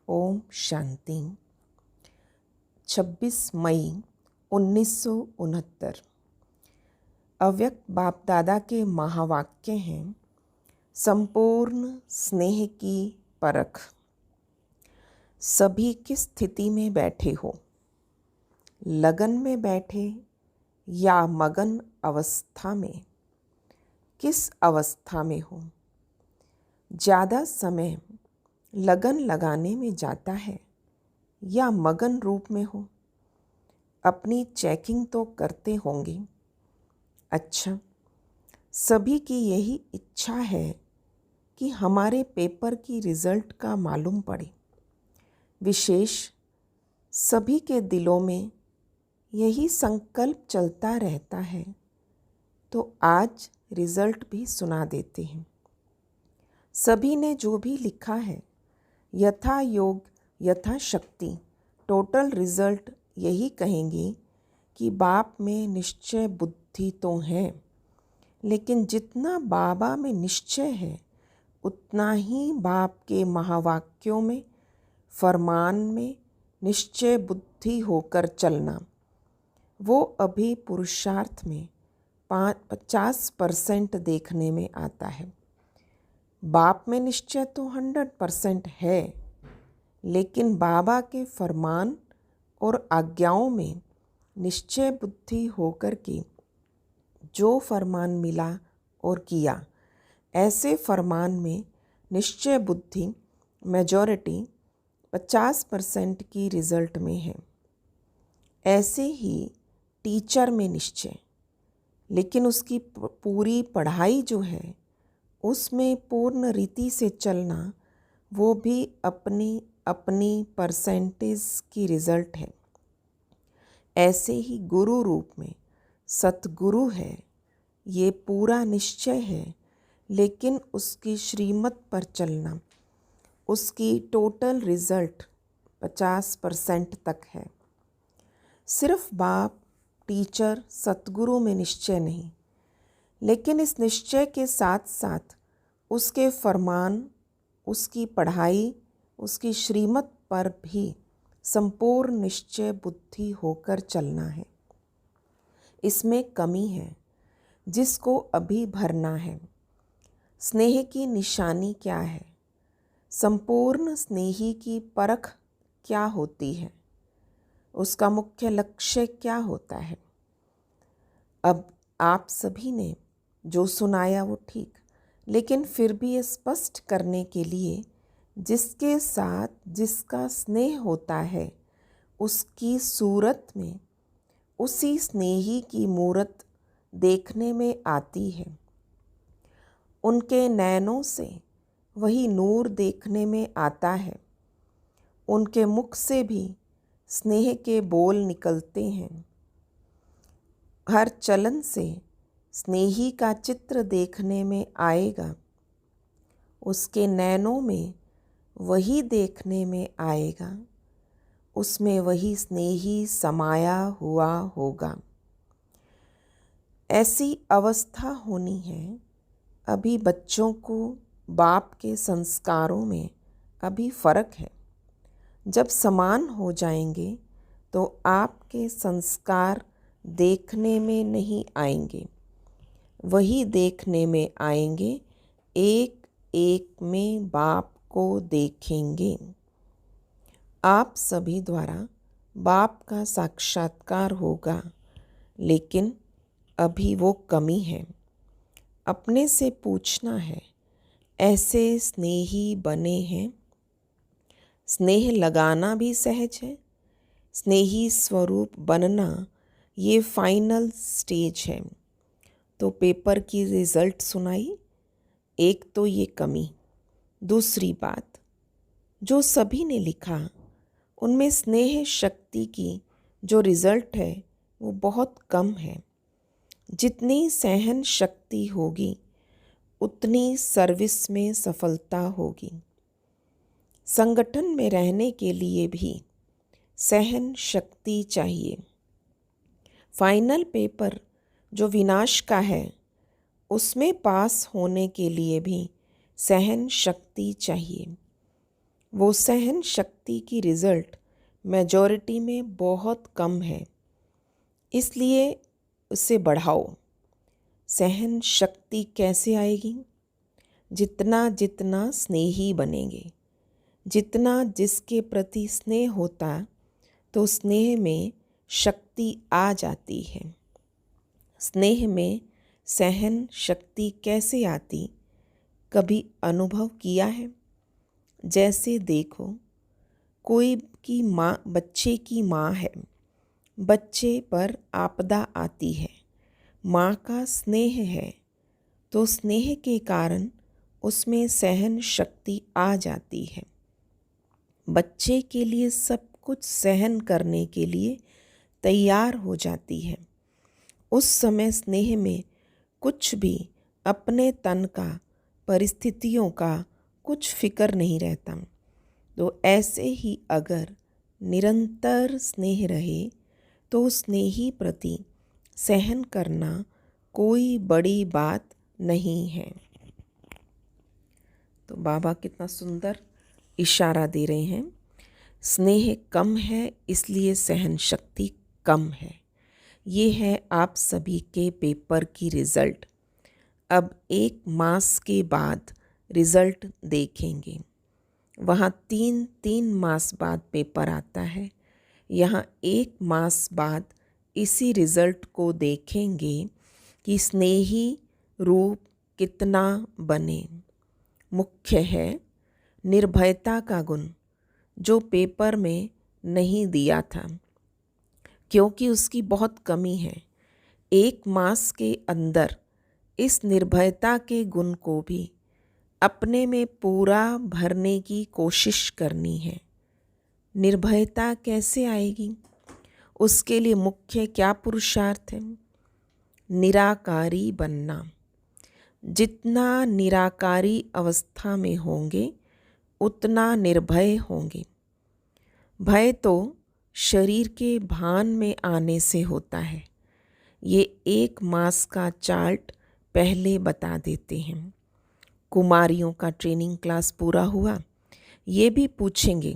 ओम शांति। 26 मई 1969। अव्यक्त बाप दादा के महावाक्य हैं, संपूर्ण स्नेह की परख। सभी किस स्थिति में बैठे हो, लगन में बैठे या मगन अवस्था में, किस अवस्था में हो। ज़्यादा समय लगन लगाने में जाता है या मगन रूप में हो। अपनी चेकिंग तो करते होंगे। अच्छा, सभी की यही इच्छा है कि हमारे पेपर की रिज़ल्ट का मालूम पड़े। विशेष सभी के दिलों में यही संकल्प चलता रहता है। तो आज रिज़ल्ट भी सुना देते हैं। सभी ने जो भी लिखा है, यथा योग यथा शक्ति, टोटल रिज़ल्ट यही कहेंगे कि बाप में निश्चय बुद्धि तो है, लेकिन जितना बाबा में निश्चय है उतना ही बाप के महावाक्यों में, फरमान में निश्चय बुद्धि होकर चलना, वो अभी पुरुषार्थ में 50% देखने में आता है। बाप में निश्चय तो 100% है, लेकिन बाबा के फरमान और आज्ञाओं में निश्चय बुद्धि होकर के जो फरमान मिला और किया, ऐसे फरमान में निश्चय बुद्धि मेजॉरिटी 50% की रिज़ल्ट में है। ऐसे ही टीचर में निश्चय, लेकिन उसकी पूरी पढ़ाई जो है उसमें पूर्ण रीति से चलना, वो भी अपनी अपनी परसेंटेज की रिज़ल्ट है। ऐसे ही गुरु रूप में सतगुरु है, ये पूरा निश्चय है, लेकिन उसकी श्रीमत पर चलना, उसकी टोटल रिज़ल्ट 50% तक है। सिर्फ बाप, टीचर, सतगुरु में निश्चय नहीं, लेकिन इस निश्चय के साथ साथ उसके फरमान, उसकी पढ़ाई, उसकी श्रीमत पर भी संपूर्ण निश्चय बुद्धि होकर चलना है। इसमें कमी है जिसको अभी भरना है। स्नेह की निशानी क्या है? संपूर्ण स्नेही की परख क्या होती है? उसका मुख्य लक्ष्य क्या होता है? अब आप सभी ने जो सुनाया वो ठीक, लेकिन फिर भी ये स्पष्ट करने के लिए, जिसके साथ जिसका स्नेह होता है उसकी सूरत में उसी स्नेही की मूरत देखने में आती है। उनके नैनों से वही नूर देखने में आता है। उनके मुख से भी स्नेह के बोल निकलते हैं। हर चलन से स्नेही का चित्र देखने में आएगा। उसके नैनों में वही देखने में आएगा। उसमें वही स्नेही समाया हुआ होगा। ऐसी अवस्था होनी है। अभी बच्चों को बाप के संस्कारों में अभी फ़र्क है। जब समान हो जाएंगे तो आपके संस्कार देखने में नहीं आएंगे, वही देखने में आएंगे। एक एक में बाप को देखेंगे। आप सभी द्वारा बाप का साक्षात्कार होगा, लेकिन अभी वो कमी है। अपने से पूछना है, ऐसे स्नेही बने हैं? स्नेह लगाना भी सहज है। स्नेही स्वरूप बनना ये फाइनल स्टेज है। तो पेपर की रिज़ल्ट सुनाई। एक तो ये कमी। दूसरी बात, जो सभी ने लिखा उनमें स्नेह शक्ति की जो रिज़ल्ट है वो बहुत कम है। जितनी सहन शक्ति होगी उतनी सर्विस में सफलता होगी। संगठन में रहने के लिए भी सहन शक्ति चाहिए। फाइनल पेपर जो विनाश का है, उसमें पास होने के लिए भी सहन शक्ति चाहिए। वो सहन शक्ति की रिज़ल्ट मेजॉरिटी में बहुत कम है, इसलिए उसे बढ़ाओ। सहन शक्ति कैसे आएगी? जितना जितना स्नेही बनेंगे, जितना जिसके प्रति स्नेह होता तो स्नेह में शक्ति आ जाती है। स्नेह में सहन शक्ति कैसे आती, कभी अनुभव किया है? जैसे देखो, कोई की माँ बच्चे की माँ है, बच्चे पर आपदा आती है, माँ का स्नेह है तो स्नेह के कारण उसमें सहन शक्ति आ जाती है। बच्चे के लिए सब कुछ सहन करने के लिए तैयार हो जाती है। उस समय स्नेह में कुछ भी अपने तन का, परिस्थितियों का कुछ फिक्र नहीं रहता। तो ऐसे ही अगर निरंतर स्नेह रहे तो स्नेही प्रति सहन करना कोई बड़ी बात नहीं है। तो बाबा कितना सुंदर इशारा दे रहे हैं। स्नेह कम है इसलिए सहन शक्ति कम है। ये है आप सभी के पेपर की रिज़ल्ट। अब 1 मास के बाद रिज़ल्ट देखेंगे। वहाँ 3 मास बाद पेपर आता है, यहाँ 1 मास बाद इसी रिज़ल्ट को देखेंगे कि स्नेही रूप कितना बने। मुख्य है निर्भयता का गुण, जो पेपर में नहीं दिया था क्योंकि उसकी बहुत कमी है। 1 मास के अंदर इस निर्भयता के गुण को भी अपने में पूरा भरने की कोशिश करनी है। निर्भयता कैसे आएगी? उसके लिए मुख्य क्या पुरुषार्थ है? निराकारी बनना। जितना निराकारी अवस्था में होंगे उतना निर्भय होंगे। भय तो शरीर के भान में आने से होता है। ये 1 मास का चार्ट पहले बता देते हैं। कुमारियों का ट्रेनिंग क्लास पूरा हुआ, ये भी पूछेंगे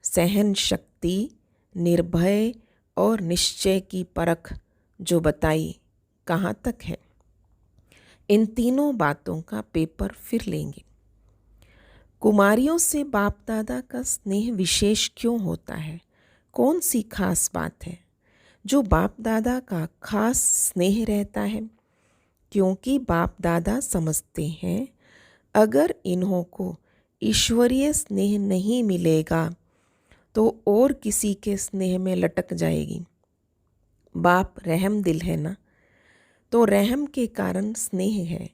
सहन शक्ति, निर्भय और निश्चय की परख जो बताई कहाँ तक है। इन तीनों बातों का पेपर फिर लेंगे। कुमारियों से बाप दादा का स्नेह विशेष क्यों होता है? कौन सी खास बात है जो बाप दादा का खास स्नेह रहता है? क्योंकि बाप दादा समझते हैं अगर इन्हों को ईश्वरीय स्नेह नहीं मिलेगा तो और किसी के स्नेह में लटक जाएगी। बाप रहम दिल है ना, तो रहम के कारण स्नेह है,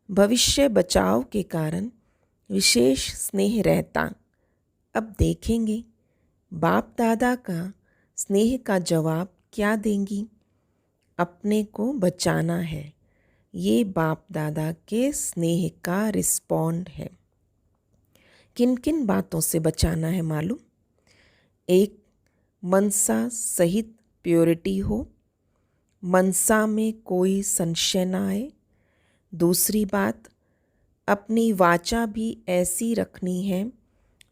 भविष्य बचाव के कारण विशेष स्नेह रहता। अब देखेंगे बाप दादा का स्नेह का जवाब क्या देंगी। अपने को बचाना है, ये बाप दादा के स्नेह का रिस्पॉन्ड है। किन किन बातों से बचाना है मालूम? 1, मनसा सहित प्योरिटी हो, मनसा में कोई संशय ना आए। दूसरी बात, अपनी वाचा भी ऐसी रखनी है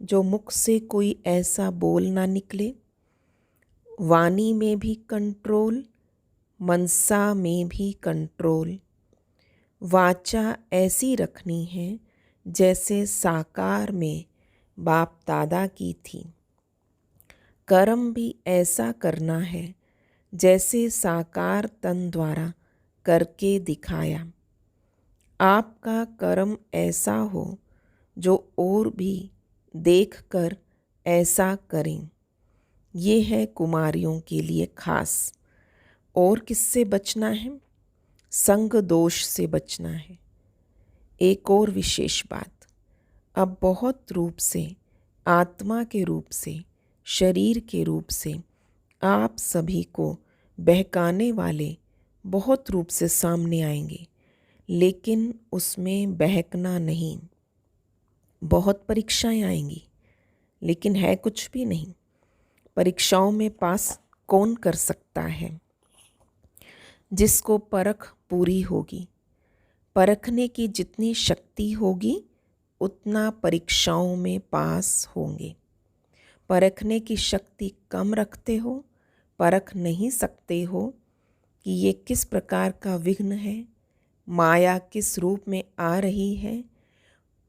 जो मुख से कोई ऐसा बोल ना निकले। वाणी में भी कंट्रोल, मनसा में भी कंट्रोल। वाचा ऐसी रखनी है जैसे साकार में बाप दादा की थी। कर्म भी ऐसा करना है जैसे साकार तन द्वारा करके दिखाया। आपका कर्म ऐसा हो जो और भी देखकर ऐसा करें। ये है कुमारियों के लिए खास। और किससे बचना है? संग दोष से बचना है। एक और विशेष बात, अब बहुत रूप से, आत्मा के रूप से, शरीर के रूप से आप सभी को बहकाने वाले बहुत रूप से सामने आएंगे, लेकिन उसमें बहकना नहीं। बहुत परीक्षाएं आएंगी, लेकिन है कुछ भी नहीं। परीक्षाओं में पास कौन कर सकता है? जिसको परख पूरी होगी। परखने की जितनी शक्ति होगी उतना परीक्षाओं में पास होंगे। परखने की शक्ति कम रखते हो, परख नहीं सकते हो कि ये किस प्रकार का विघ्न है, माया किस रूप में आ रही है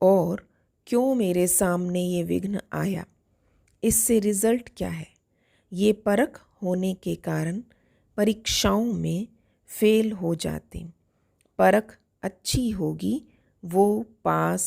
और क्यों मेरे सामने ये विघ्न आया, इससे रिजल्ट क्या है। ये परख होने के कारण परीक्षाओं में फेल हो जाते। परख अच्छी होगी वो पास